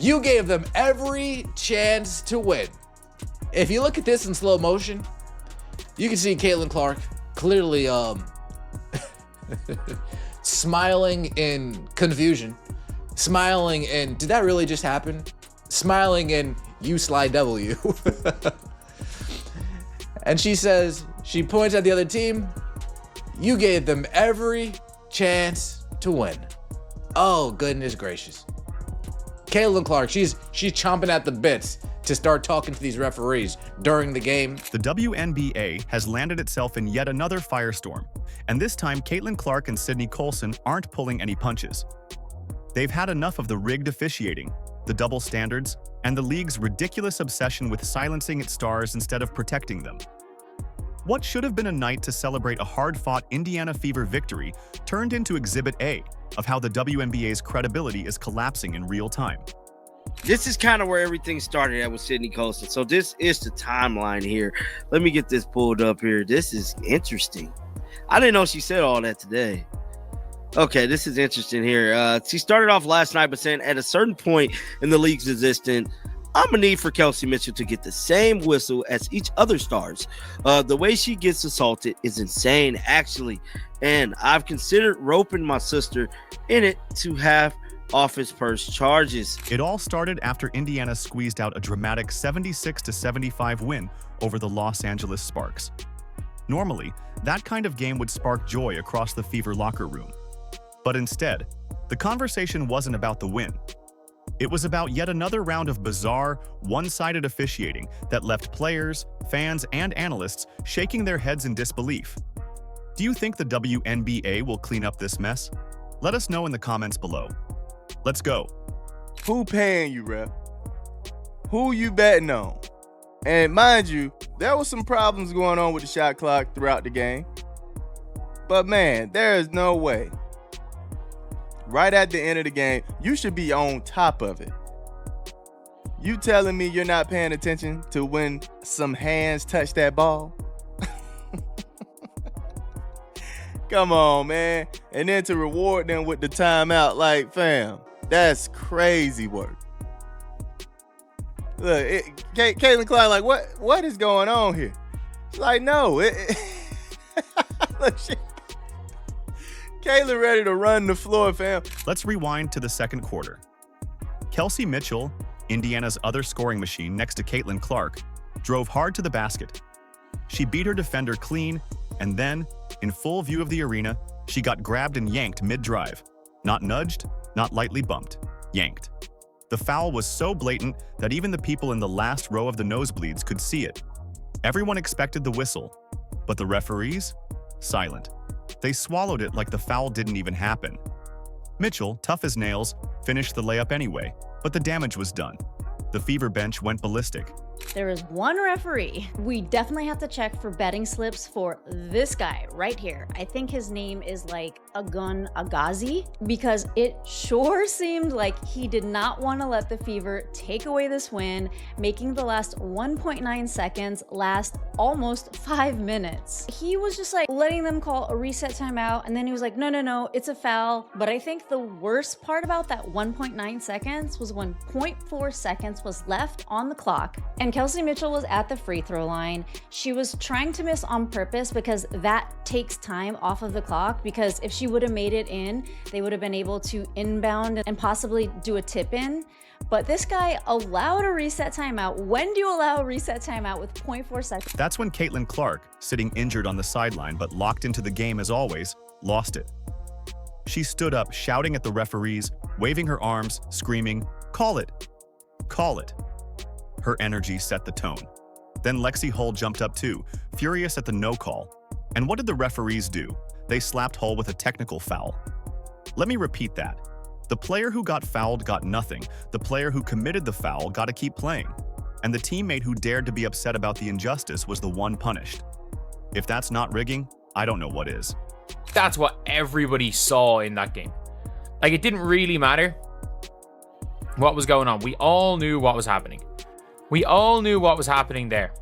You gave them every chance to win. If you look at this in slow motion, you can see Caitlin Clark clearly smiling in confusion, smiling in, did that really just happen? Smiling in, you Sly W. And she says, she points at the other team, you gave them every chance to win. Oh, goodness gracious. Caitlin Clark, she's chomping at the bits to start talking to these referees during the game. The WNBA has landed itself in yet another firestorm, and this time Caitlin Clark and Sydney Colson aren't pulling any punches. They've had enough of the rigged officiating, the double standards, and the league's ridiculous obsession with silencing its stars instead of protecting them. What should have been a night to celebrate a hard-fought Indiana Fever victory turned into Exhibit A of how the WNBA's credibility is collapsing in real time. This is kind of where everything started at with Sydney Colson. So this is the timeline here. Let me get this pulled up here. This is interesting. I didn't know she said all that today. Okay, this is interesting here. She started off last night by saying at a certain point in the league's existence, I'm going to need for Kelsey Mitchell to get the same whistle as each other stars. The way she gets assaulted is insane, actually. And I've considered roping my sister in it to have office purse charges. It all started after Indiana squeezed out a dramatic 76-75 win over the Los Angeles Sparks. Normally, that kind of game would spark joy across the Fever locker room. But instead, the conversation wasn't about the win. It was about yet another round of bizarre, one-sided officiating that left players, fans, and analysts shaking their heads in disbelief. Do you think the WNBA will clean up this mess? Let us know in the comments below. Let's go. Who paying you, ref? Who you betting on? And mind you, there was some problems going on with the shot clock throughout the game. But man, there is no way. Right at the end of the game, you should be on top of it. You telling me you're not paying attention to when some hands touch that ball? Come on, man. And then to reward them with the timeout, like, fam, that's crazy work. Look, Caitlin Clark, like, what is going on here? She's like, no. Look, Caitlin ready to run the floor, fam. Let's rewind to the second quarter. Kelsey Mitchell, Indiana's other scoring machine next to Caitlin Clark, drove hard to the basket. She beat her defender clean, and then, in full view of the arena, she got grabbed and yanked mid-drive. Not nudged, not lightly bumped, yanked. The foul was so blatant that even the people in the last row of the nosebleeds could see it. Everyone expected the whistle, but the referees? Silent. They swallowed it like the foul didn't even happen. Mitchell, tough as nails, finished the layup anyway, but the damage was done. The Fever bench went ballistic. There is one referee. We definitely have to check for betting slips for this guy right here. I think his name is like Agun Agazi, because it sure seemed like he did not want to let the Fever take away this win, making the last 1.9 seconds last almost 5 minutes. He was just like letting them call a reset timeout, and then he was like, no, it's a foul. But I think the worst part about that 1.9 seconds was when 0.4 seconds was left on the clock, and Kelsey Mitchell was at the free throw line. She was trying to miss on purpose because that takes time off of the clock, because if she would have made it in, they would have been able to inbound and possibly do a tip in. But this guy allowed a reset timeout. When do you allow a reset timeout with 0.4 seconds? That's when Caitlin Clark, sitting injured on the sideline but locked into the game as always, lost it. She stood up, shouting at the referees, waving her arms, screaming, "Call it! Call it!" Her energy set the tone. Then Lexi Hull jumped up too, furious at the no call. And what did the referees do? They slapped Hull with a technical foul. Let me repeat that. The player who got fouled got nothing. The player who committed the foul got to keep playing. And the teammate who dared to be upset about the injustice was the one punished. If that's not rigging, I don't know what is. That's what everybody saw in that game. Like, it didn't really matter what was going on. We all knew what was happening. We all knew what was happening there.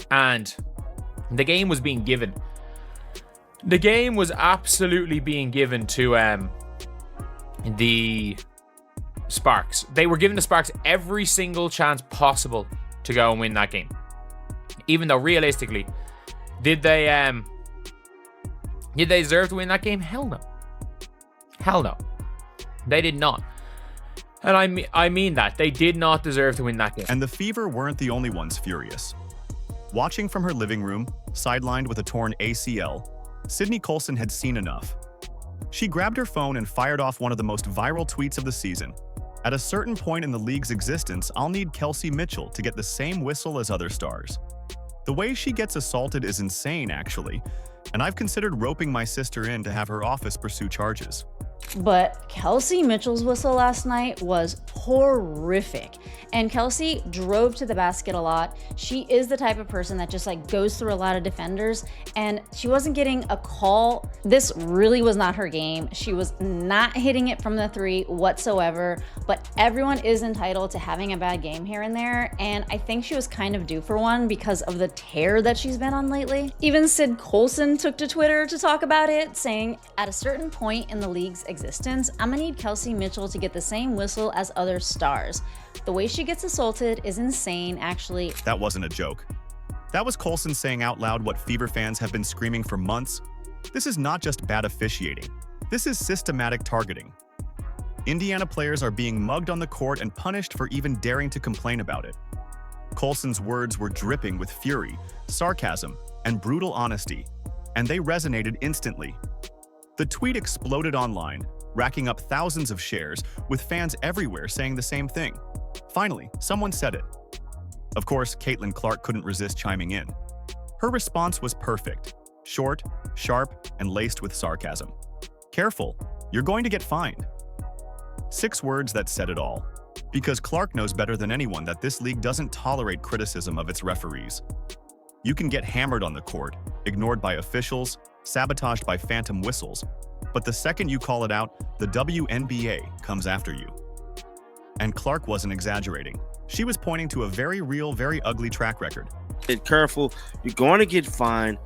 And the game was being given. The game was absolutely being given to the Sparks. They were giving the Sparks every single chance possible to go and win that game. Even though realistically, did they deserve to win that game? Hell no. Hell no. They did not. And I mean that. They did not deserve to win that game. And the Fever weren't the only ones furious. Watching from her living room, sidelined with a torn ACL, Sydney Colson had seen enough. She grabbed her phone and fired off one of the most viral tweets of the season. At a certain point in the league's existence, I'll need Kelsey Mitchell to get the same whistle as other stars. The way she gets assaulted is insane, actually, and I've considered roping my sister in to have her office pursue charges. But Kelsey Mitchell's whistle last night was horrific. And Kelsey drove to the basket a lot. She is the type of person that just like goes through a lot of defenders, and she wasn't getting a call. This really was not her game. She was not hitting it from the three whatsoever, but everyone is entitled to having a bad game here and there. And I think she was kind of due for one because of the tear that she's been on lately. Even Sid Colson took to Twitter to talk about it, saying, at a certain point in the league's existence, I'm gonna need Kelsey Mitchell to get the same whistle as other stars. The way she gets assaulted is insane, actually. That wasn't a joke. That was Colson saying out loud what Fever fans have been screaming for months. This is not just bad officiating. This is systematic targeting. Indiana players are being mugged on the court and punished for even daring to complain about it. Colson's words were dripping with fury, sarcasm, and brutal honesty, and they resonated instantly. The tweet exploded online, racking up thousands of shares, with fans everywhere saying the same thing. Finally, someone said it. Of course, Caitlin Clark couldn't resist chiming in. Her response was perfect, short, sharp, and laced with sarcasm. Careful, you're going to get fined. 6 words that said it all. Because Clark knows better than anyone that this league doesn't tolerate criticism of its referees. You can get hammered on the court, ignored by officials, sabotaged by phantom whistles, but the second you call it out, the WNBA comes after you. And Clark wasn't exaggerating. She was pointing to a very real, very ugly track record. Get careful, you're going to get fined.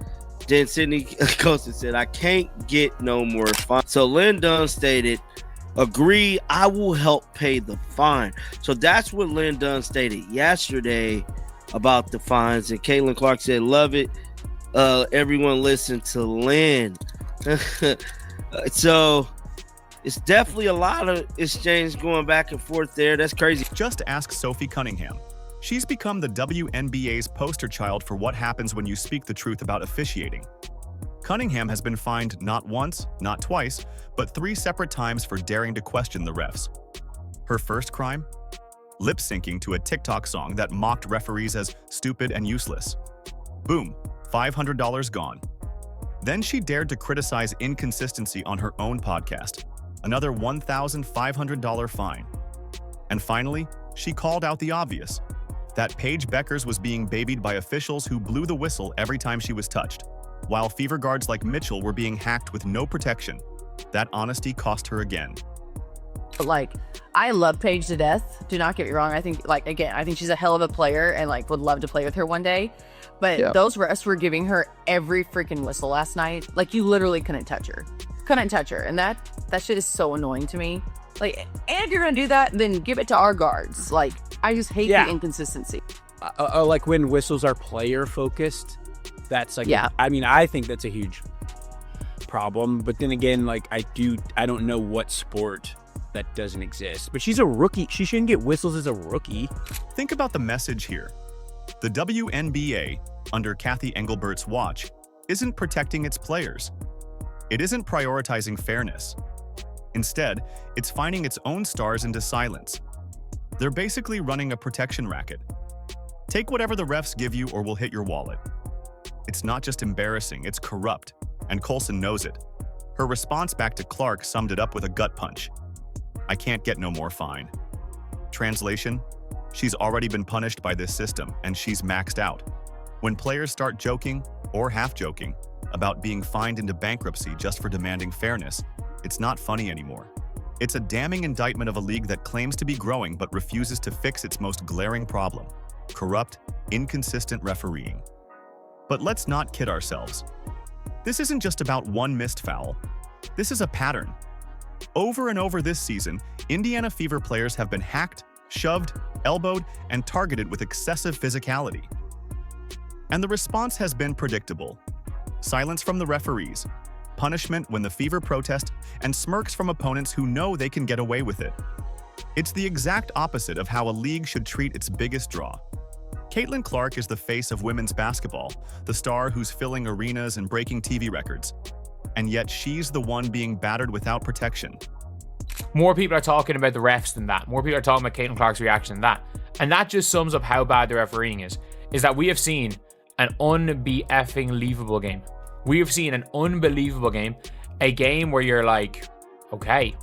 Then Sydney Colson said, I can't get no more fine. So Lynn Dunn stated, agree, I will help pay the fine. So that's what Lynn Dunn stated yesterday about the fines. And Caitlin Clark said, love it. Everyone listen to Lynn. So it's definitely a lot of exchange going back and forth there. That's crazy. Just ask Sophie Cunningham. She's become the WNBA's poster child for what happens when you speak the truth about officiating. Cunningham has been fined not once, not twice, but 3 separate times for daring to question the refs. Her first crime? Lip-syncing to a TikTok song that mocked referees as stupid and useless. Boom, $500 gone. Then she dared to criticize inconsistency on her own podcast. Another $1,500 fine. And finally, she called out the obvious, that Paige Beckers was being babied by officials who blew the whistle every time she was touched, while Fever guards like Mitchell were being hacked with no protection. That honesty cost her again. Like, I love Paige to death. Do not get me wrong. I think, like, again, I think she's a hell of a player and, like, would love to play with her one day. But those refs were giving her every freaking whistle last night. Like, you literally couldn't touch her. Couldn't touch her. And that shit is so annoying to me. Like, and if you're going to do that, then give it to our guards. Like, I just hate the inconsistency. Like, when whistles are player-focused, that's, like, I mean, I think that's a huge problem. But then again, like, I don't know what sport that doesn't exist. But she's a rookie. She shouldn't get whistles as a rookie. Think about the message here. The WNBA, under Kathy Engelbert's watch, isn't protecting its players. It isn't prioritizing fairness. Instead, it's fining its own stars into silence. They're basically running a protection racket. Take whatever the refs give you or we'll hit your wallet. It's not just embarrassing, it's corrupt, and Colson knows it. Her response back to Clark summed it up with a gut punch. I can't get no more fine. Translation? She's already been punished by this system, and she's maxed out. When players start joking, or half-joking, about being fined into bankruptcy just for demanding fairness, it's not funny anymore. It's a damning indictment of a league that claims to be growing but refuses to fix its most glaring problem: corrupt, inconsistent refereeing. But let's not kid ourselves. This isn't just about one missed foul. This is a pattern. Over and over this season, Indiana Fever players have been hacked, shoved, elbowed, and targeted with excessive physicality. And the response has been predictable. Silence from the referees, punishment when the Fever protest, and smirks from opponents who know they can get away with it. It's the exact opposite of how a league should treat its biggest draw. Caitlin Clark is the face of women's basketball, the star who's filling arenas and breaking TV records. And yet she's the one being battered without protection. More people are talking about the refs than that. More people are talking about Caitlin Clark's reaction than that. And that just sums up how bad the refereeing is that we have seen an unbelievable game. We have seen an unbelievable game. A game where you're like, okay,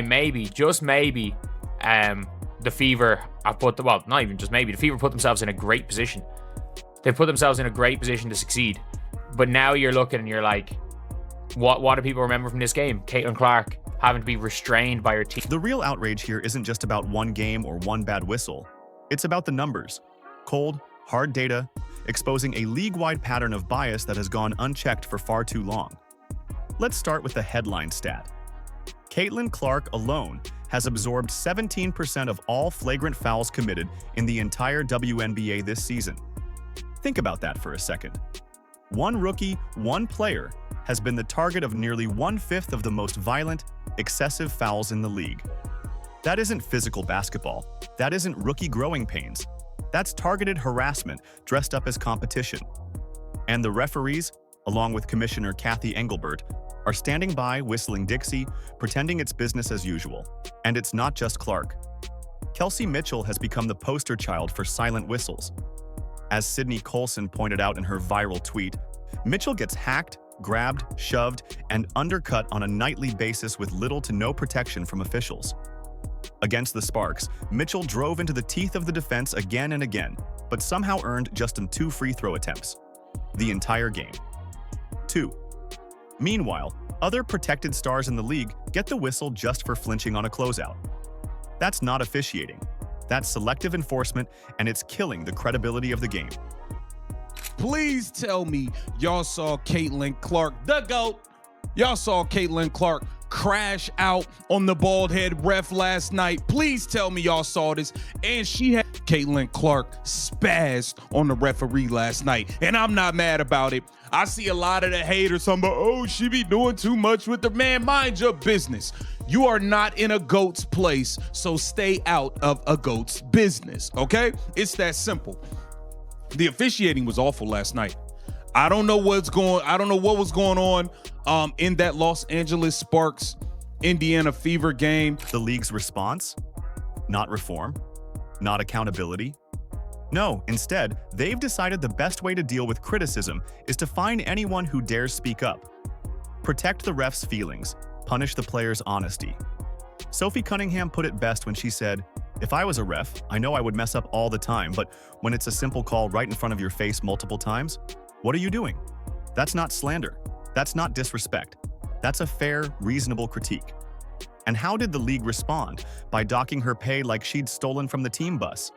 maybe, just maybe, the Fever have not even just maybe, the Fever put themselves in a great position. They put themselves in a great position to succeed. But now you're looking and you're like, what do people remember from this game? Caitlin Clark having to be restrained by her team. The real outrage here isn't just about one game or one bad whistle. It's about the numbers. Cold, hard data, exposing a league-wide pattern of bias that has gone unchecked for far too long. Let's start with the headline stat. Caitlin Clark alone has absorbed 17% of all flagrant fouls committed in the entire WNBA this season. Think about that for a second. One rookie, one player, has been the target of nearly 1/5 of the most violent, excessive fouls in the league. That isn't physical basketball. That isn't rookie growing pains. That's targeted harassment dressed up as competition. And the referees, along with Commissioner Kathy Engelbert, are standing by whistling Dixie, pretending it's business as usual. And it's not just Clark. Kelsey Mitchell has become the poster child for silent whistles. As Sydney Colson pointed out in her viral tweet, Mitchell gets hacked, grabbed, shoved, and undercut on a nightly basis with little to no protection from officials. Against the Sparks, Mitchell drove into the teeth of the defense again and again, but somehow earned just 2 free throw attempts. The entire game. 2. Meanwhile, other protected stars in the league get the whistle just for flinching on a closeout. That's not officiating. That's selective enforcement, and it's killing the credibility of the game. Please tell me y'all saw Caitlin Clark, the GOAT. Y'all saw Caitlin Clark crash out on the bald head ref last night. Please tell me y'all saw this. And she had Caitlin Clark spazzed on the referee last night. And I'm not mad about it. I see a lot of the haters talking about, oh, she be doing too much with the man. Mind your business. You are not in a GOAT's place, so stay out of a GOAT's business, okay? It's that simple. The officiating was awful last night. I don't know what was going on in that Los Angeles Sparks Indiana Fever game. The league's response? Not reform, not accountability. No, instead, they've decided the best way to deal with criticism is to fine anyone who dares speak up. Protect the ref's feelings, punish the player's honesty. Sophie Cunningham put it best when she said, "If I was a ref, I know I would mess up all the time, but when it's a simple call right in front of your face multiple times, what are you doing? That's not slander. That's not disrespect. That's a fair, reasonable critique." And how did the league respond? By docking her pay like she'd stolen from the team bus.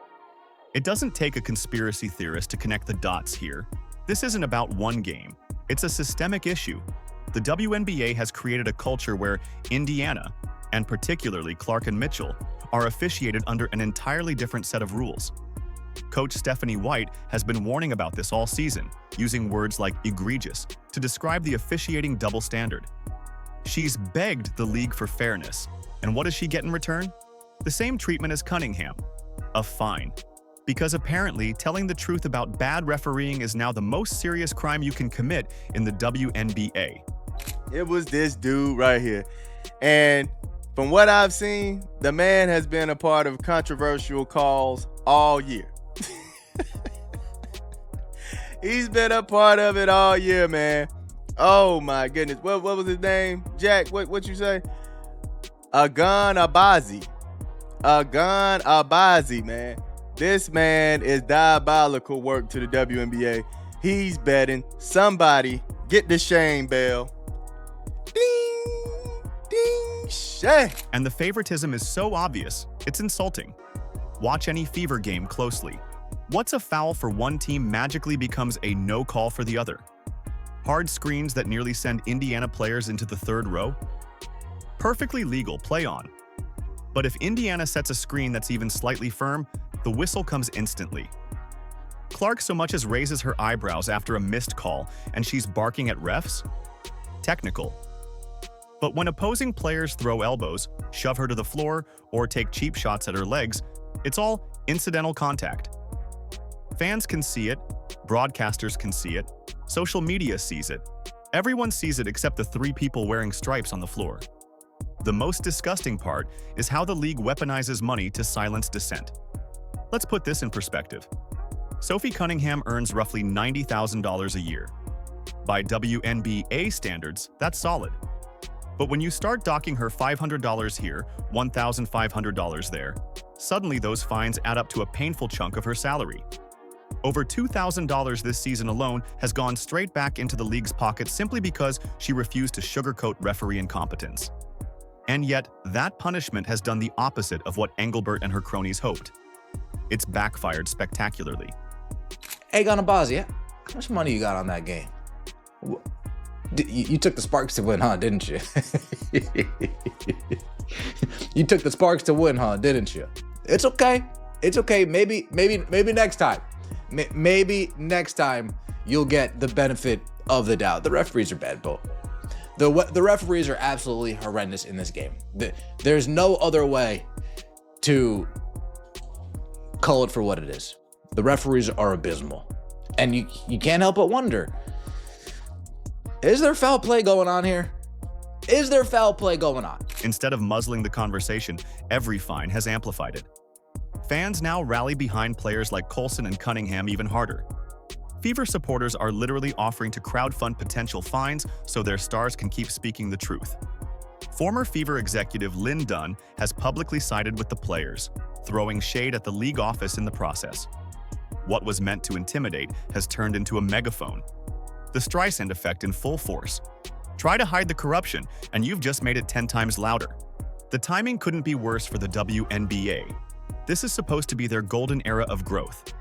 It doesn't take a conspiracy theorist to connect the dots here. This isn't about one game. It's a systemic issue. The WNBA has created a culture where Indiana, and particularly Clark and Mitchell, are officiated under an entirely different set of rules. Coach Stephanie White has been warning about this all season, using words like egregious to describe the officiating double standard. She's begged the league for fairness, and what does she get in return? The same treatment as Cunningham, a fine. Because apparently, telling the truth about bad refereeing is now the most serious crime you can commit in the WNBA. It was this dude right here. And from what I've seen, the man has been a part of controversial calls all year. He's been a part of it all year, man. Oh my goodness. What was his name? Jack, what you say? Agan Abazi. Agan Abazi, man. This man is diabolical work to the WNBA. He's betting. Somebody get the shame bell. Ding, ding, shame. And the favoritism is so obvious, it's insulting. Watch any Fever game closely. What's a foul for one team magically becomes a no call for the other? Hard screens that nearly send Indiana players into the third row? Perfectly legal, play on. But if Indiana sets a screen that's even slightly firm, the whistle comes instantly. Clark so much as raises her eyebrows after a missed call, and she's barking at refs? Technical. But when opposing players throw elbows, shove her to the floor, or take cheap shots at her legs, it's all incidental contact. Fans can see it, broadcasters can see it, social media sees it. Everyone sees it except the 3 people wearing stripes on the floor. The most disgusting part is how the league weaponizes money to silence dissent. Let's put this in perspective. Sophie Cunningham earns roughly $90,000 a year. By WNBA standards, that's solid. But when you start docking her $500 here, $1,500 there, suddenly those fines add up to a painful chunk of her salary. Over $2,000 this season alone has gone straight back into the league's pocket simply because she refused to sugarcoat referee incompetence. And yet, that punishment has done the opposite of what Engelbert and her cronies hoped. It's backfired spectacularly. Hey, Ganabazi, how much money you got on that game? You took the Sparks to win, huh? Didn't you? You took the Sparks to win, huh? Didn't you? It's okay. It's okay. Maybe next time. Maybe next time you'll get the benefit of the doubt. The referees are bad, but the referees are absolutely horrendous in this game. There's no other way to call it for what it is. The referees are abysmal. And you can't help but wonder, is there foul play going on here? Is there foul play going on? Instead of muzzling the conversation, every fine has amplified it. Fans now rally behind players like Colson and Cunningham even harder. Fever supporters are literally offering to crowdfund potential fines so their stars can keep speaking the truth. Former Fever executive Lynn Dunn has publicly sided with the players, throwing shade at the league office in the process. What was meant to intimidate has turned into a megaphone. The Streisand effect in full force. Try to hide the corruption, and you've just made it 10 times louder. The timing couldn't be worse for the WNBA. This is supposed to be their golden era of growth.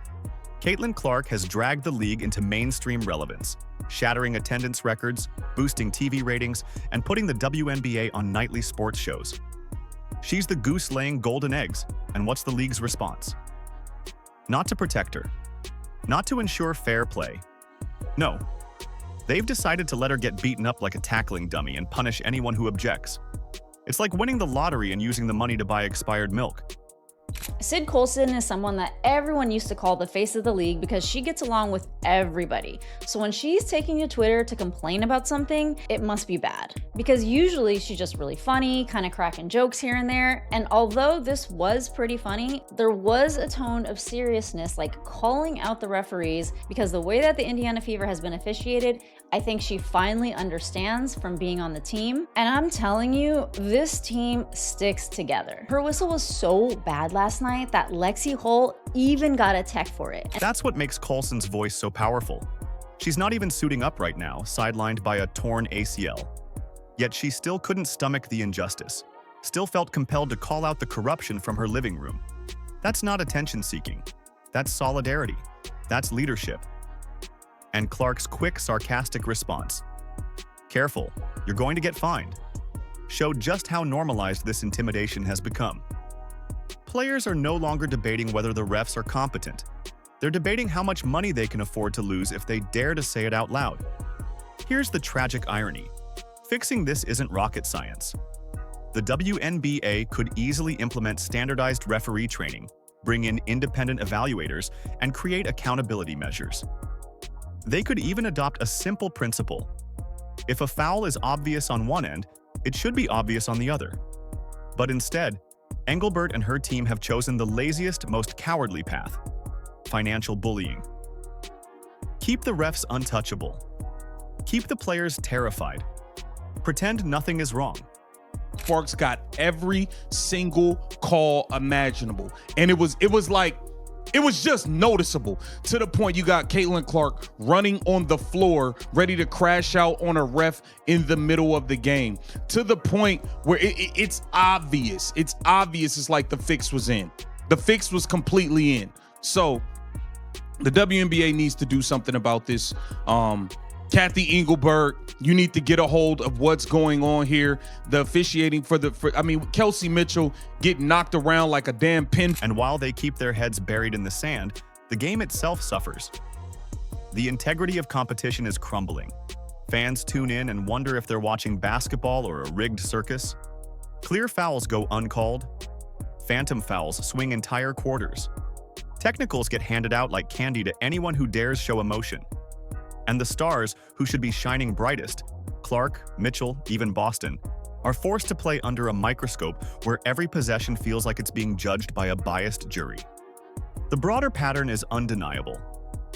Caitlin Clark has dragged the league into mainstream relevance, shattering attendance records, boosting TV ratings, and putting the WNBA on nightly sports shows. She's the goose laying golden eggs, and what's the league's response? Not to protect her. Not to ensure fair play. No. They've decided to let her get beaten up like a tackling dummy and punish anyone who objects. It's like winning the lottery and using the money to buy expired milk. Sid Colson is someone that everyone used to call the face of the league because she gets along with everybody. So when she's taking to Twitter to complain about something, it must be bad. Because usually she's just really funny, kind of cracking jokes here and there. And although this was pretty funny, there was a tone of seriousness, like calling out the referees, because the way that the Indiana Fever has been officiated, I think she finally understands from being on the team. And I'm telling you, this team sticks together. Her whistle was so bad last night that Lexi Hull even got a tech for it. That's what makes Colson's voice so powerful. She's not even suiting up right now, sidelined by a torn ACL. Yet she still couldn't stomach the injustice, still felt compelled to call out the corruption from her living room. That's not attention-seeking. That's solidarity. That's leadership. And Clark's quick, sarcastic response. Careful, you're going to get fined. Showed just how normalized this intimidation has become. Players are no longer debating whether the refs are competent. They're debating how much money they can afford to lose if they dare to say it out loud. Here's the tragic irony. Fixing this isn't rocket science. The WNBA could easily implement standardized referee training, bring in independent evaluators, and create accountability measures. They could even adopt a simple principle. If a foul is obvious on one end, it should be obvious on the other. But instead, Engelbert and her team have chosen the laziest, most cowardly path: financial bullying. Keep the refs untouchable. Keep the players terrified. Pretend nothing is wrong. Sparks got every single call imaginable, and it was just noticeable, to the point you got Caitlin Clark running on the floor, ready to crash out on a ref in the middle of the game, to the point where it's obvious. It's obvious. It's like the fix was in. The fix was completely in. So the WNBA needs to do something about this. Kathy Engelberg, you need to get a hold of what's going on here. The officiating Kelsey Mitchell getting knocked around like a damn pin. And while they keep their heads buried in the sand, the game itself suffers. The integrity of competition is crumbling. Fans tune in and wonder if they're watching basketball or a rigged circus. Clear fouls go uncalled. Phantom fouls swing entire quarters. Technicals get handed out like candy to anyone who dares show emotion. And the stars, who should be shining brightest, Clark, Mitchell, even Boston, are forced to play under a microscope where every possession feels like it's being judged by a biased jury. The broader pattern is undeniable.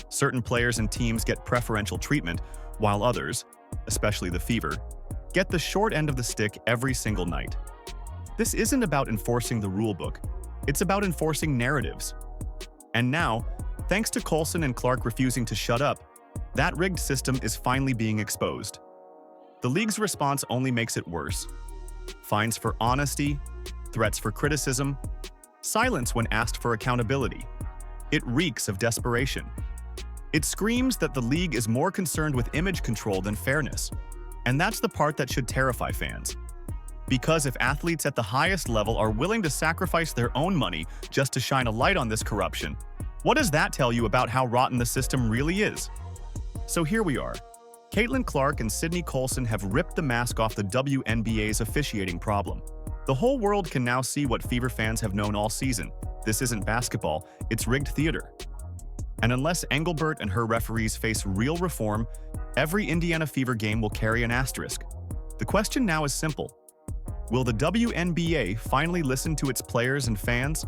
Certain players and teams get preferential treatment, while others, especially the Fever, get the short end of the stick every single night. This isn't about enforcing the rulebook, it's about enforcing narratives. And now, thanks to Colson and Clark refusing to shut up, that rigged system is finally being exposed. The league's response only makes it worse. Fines for honesty, threats for criticism, silence when asked for accountability. It reeks of desperation. It screams that the league is more concerned with image control than fairness. And that's the part that should terrify fans. Because if athletes at the highest level are willing to sacrifice their own money just to shine a light on this corruption, what does that tell you about how rotten the system really is? So here we are. Caitlin Clark and Sydney Colson have ripped the mask off the WNBA's officiating problem. The whole world can now see what Fever fans have known all season. This isn't basketball, it's rigged theater. And unless Engelbert and her referees face real reform, every Indiana Fever game will carry an asterisk. The question now is simple. Will the WNBA finally listen to its players and fans?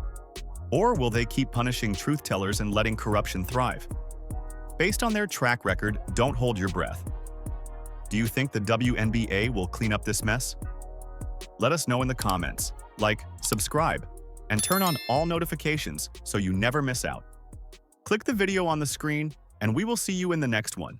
Or will they keep punishing truth-tellers and letting corruption thrive? Based on their track record, don't hold your breath. Do you think the WNBA will clean up this mess? Let us know in the comments. Like, subscribe, and turn on all notifications so you never miss out. Click the video on the screen, and we will see you in the next one.